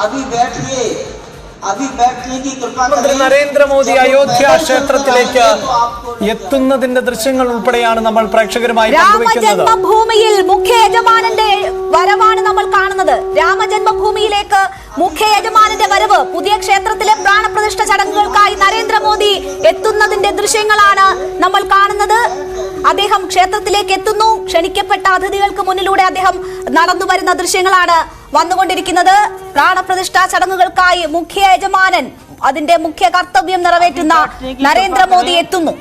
अभी बैठिए, अभी बैठने की कृपा करें। നരേന്ദ്രമോദി അയോധ്യ ക്ഷേത്രത്തിലേക്ക് എത്തുന്നതിന്റെ ദൃശ്യങ്ങൾ ഉൾപ്പെടെയാണ് നമ്മൾ പ്രേക്ഷകരുമായി പങ്കുവയ്ക്കുന്നത്. രാമജന്മഭൂമിയിൽ മുഖ്യ യജമാനന്റെ വരവാണ് നമ്മൾ കാണുന്നത്. രാമജന്മഭൂമിയിലേക്ക് മുഖ്യ യജമാനന്റെ വരവ്, പുതിയ ക്ഷേത്രത്തിലെ പ്രാണപ്രതിഷ്ഠ ചടങ്ങുകൾക്കായി നരേന്ദ്രമോദി എത്തുന്നതിന്റെ ദൃശ്യങ്ങളാണ് നമ്മൾ കാണുന്നത്. അദ്ദേഹം ക്ഷേത്രത്തിലേക്ക് എത്തുന്നു. ക്ഷണിക്കപ്പെട്ട അതിഥികൾക്ക് മുന്നിലൂടെ അദ്ദേഹം നടന്നു വരുന്ന ദൃശ്യങ്ങളാണ് വന്നുകൊണ്ടിരിക്കുന്നത്. പ്രാണപ്രതിഷ്ഠാ ചടങ്ങുകൾക്കായി മുഖ്യ യജമാനൻ അതിന്റെ മുഖ്യ കർത്തവ്യം നിറവേറ്റുന്ന നരേന്ദ്രമോദി എത്തുന്നു.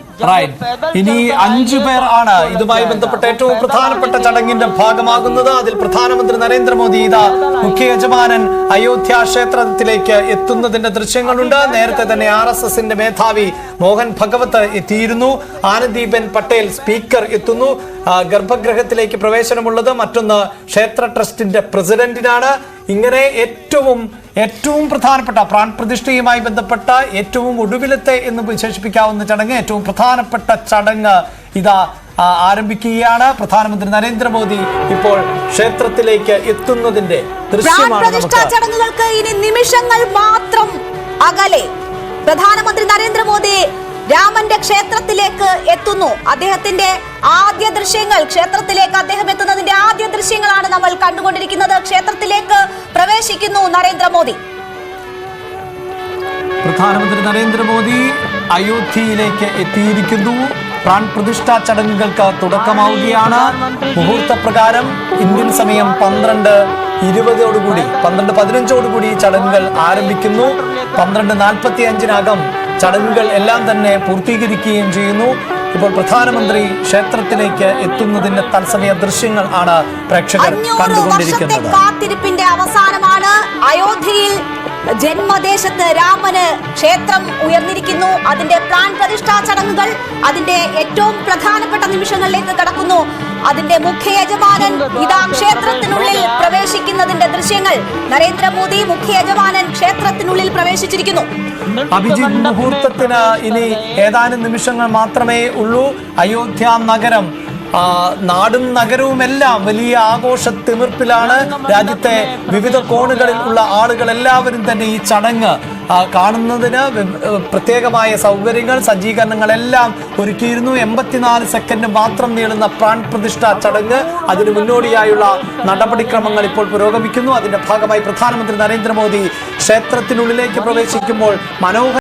ഇനി 5 പേർ ആണ് ഇതുമായി ബന്ധപ്പെട്ട ഏറ്റവും പ്രധാനപ്പെട്ട ചടങ്ങിന്റെ ഭാഗമാകുന്നത്. അതിൽ പ്രധാനമന്ത്രി നരേന്ദ്രമോദി ഇതാ മുഖ്യ യജമാനൻ അയോധ്യ ക്ഷേത്രത്തിലേക്ക് എത്തുന്നതിന്റെ ദൃശ്യങ്ങളുണ്ട്. നേരത്തെ തന്നെ RSSന്റെ മേധാവി മോഹൻ ഭഗവത് എത്തിയിരുന്നു. ആനന്ദീബെൻ പട്ടേൽ സ്പീക്കർ എത്തുന്നു. ഗർഭഗൃഹത്തിലേക്ക് പ്രവേശനമുള്ളത് മറ്റൊന്ന് ക്ഷേത്ര ട്രസ്റ്റിന്റെ പ്രസിഡന്റിനാണ്. ഇങ്ങനെ ഏറ്റവും പ്രധാനപ്പെട്ട പ്രാൺപ്രതിഷ്ഠയുമായി ബന്ധപ്പെട്ട ഏറ്റവും ഒടുവിലത്തെ എന്ന് വിശേഷിപ്പിക്കാവുന്ന ചടങ്ങ്, ഏറ്റവും പ്രധാനപ്പെട്ട ചടങ്ങ് ഇതാ ആരംഭിക്കുകയാണ്. പ്രധാനമന്ത്രി നരേന്ദ്രമോദി ഇപ്പോൾ ക്ഷേത്രത്തിലേക്ക് എത്തുന്നതിന്റെ ദൃശ്യമാണ്. ചടങ്ങുകൾക്ക് ഇനി നിമിഷങ്ങൾ മാത്രം അകലെ പ്രധാനമന്ത്രി നരേന്ദ്രമോദി രാമന്റെ ക്ഷേത്രത്തിലേക്ക് എത്തുന്നു. അദ്ദേഹത്തിന്റെ ആദ്യ ദൃശ്യങ്ങൾ, ക്ഷേത്രത്തിലേക്ക് അദ്ദേഹം എത്തുന്നതിന്റെ ആദ്യ ദൃശ്യങ്ങളാണ് നമ്മൾ കണ്ടുകൊണ്ടിരിക്കുന്നത്. ക്ഷേത്രത്തിലേക്ക് പ്രവേശിക്കുന്നു നരേന്ദ്രമോദി. പ്രധാനമന്ത്രി നരേന്ദ്രമോദി അയോധ്യയിലേക്ക് എത്തിയിരിക്കുന്നു. പ്രാൺപ്രതിഷ്ഠാ ചടങ്ങുകൾക്ക് തുടക്കമാവുകയാണ്. മുഹൂർത്ത പ്രകാരം ഇന്ത്യൻ സമയം 12:15 ചടങ്ങുകൾ ആരംഭിക്കുന്നു. 12:45 ചടങ്ങുകൾ എല്ലാം തന്നെ പൂർത്തീകരിക്കുകയും ചെയ്യുന്നു. ഇപ്പോൾ പ്രധാനമന്ത്രി ക്ഷേത്രത്തിലേക്ക് എത്തുന്നതിന്റെ തത്സമയ ദൃശ്യങ്ങൾ ആണ് പ്രേക്ഷകർ കണ്ടുകൊണ്ടിരിക്കുന്നത്. കാത്തിരിപ്പിന്റെ അവസാനമാണ്. അയോധ്യയിൽ ജന്മദേശത്ത് രാമന് ക്ഷേത്രം ഉയർന്നിരിക്കുന്നു. അതിന്റെ പ്രാൺപ്രതിഷ്ഠാ ചടങ്ങുകൾ അതിന്റെ ഏറ്റവും പ്രധാനപ്പെട്ട നിമിഷങ്ങളിലേക്ക് കടക്കുന്നു. അതിന്റെ മുഖ്യ യജമാനൻ ഇതാ ക്ഷേത്രത്തിനുള്ളിൽ പ്രവേശിക്കുന്നതിന്റെ ദൃശ്യങ്ങൾ. നരേന്ദ്രമോദി മുഖ്യ യജമാനൻ ക്ഷേത്രത്തിനുള്ളിൽ പ്രവേശിച്ചിരിക്കുന്നു. അഭിജിത്ത്, മുഹൂർത്തത്തിന് ഇനി ഏതാനും നിമിഷങ്ങൾ മാത്രമേ ഉള്ളൂ. അയോധ്യ നഗരം, നാടും നഗരവുമെല്ലാം വലിയ ആഘോഷ തിമിർപ്പിലാണ്. രാജ്യത്തെ വിവിധ കോണുകളിൽ ഉള്ള ആളുകൾ എല്ലാവരും തന്നെ ഈ ചടങ്ങ് കാണുന്നതിന് പ്രത്യേകമായ സൗകര്യങ്ങൾ, സജ്ജീകരണങ്ങളെല്ലാം ഒരുക്കിയിരുന്നു. 84 സെക്കൻഡ് മാത്രം നീളുന്ന പ്രാൺപ്രതിഷ്ഠ ചടങ്ങ്, അതിന് മുന്നോടിയായുള്ള നടപടിക്രമങ്ങൾ ഇപ്പോൾ പുരോഗമിക്കുന്നു. അതിന്റെ ഭാഗമായി പ്രധാനമന്ത്രി നരേന്ദ്രമോദി ക്ഷേത്രത്തിനുള്ളിലേക്ക് പ്രവേശിക്കുമ്പോൾ മനോഹര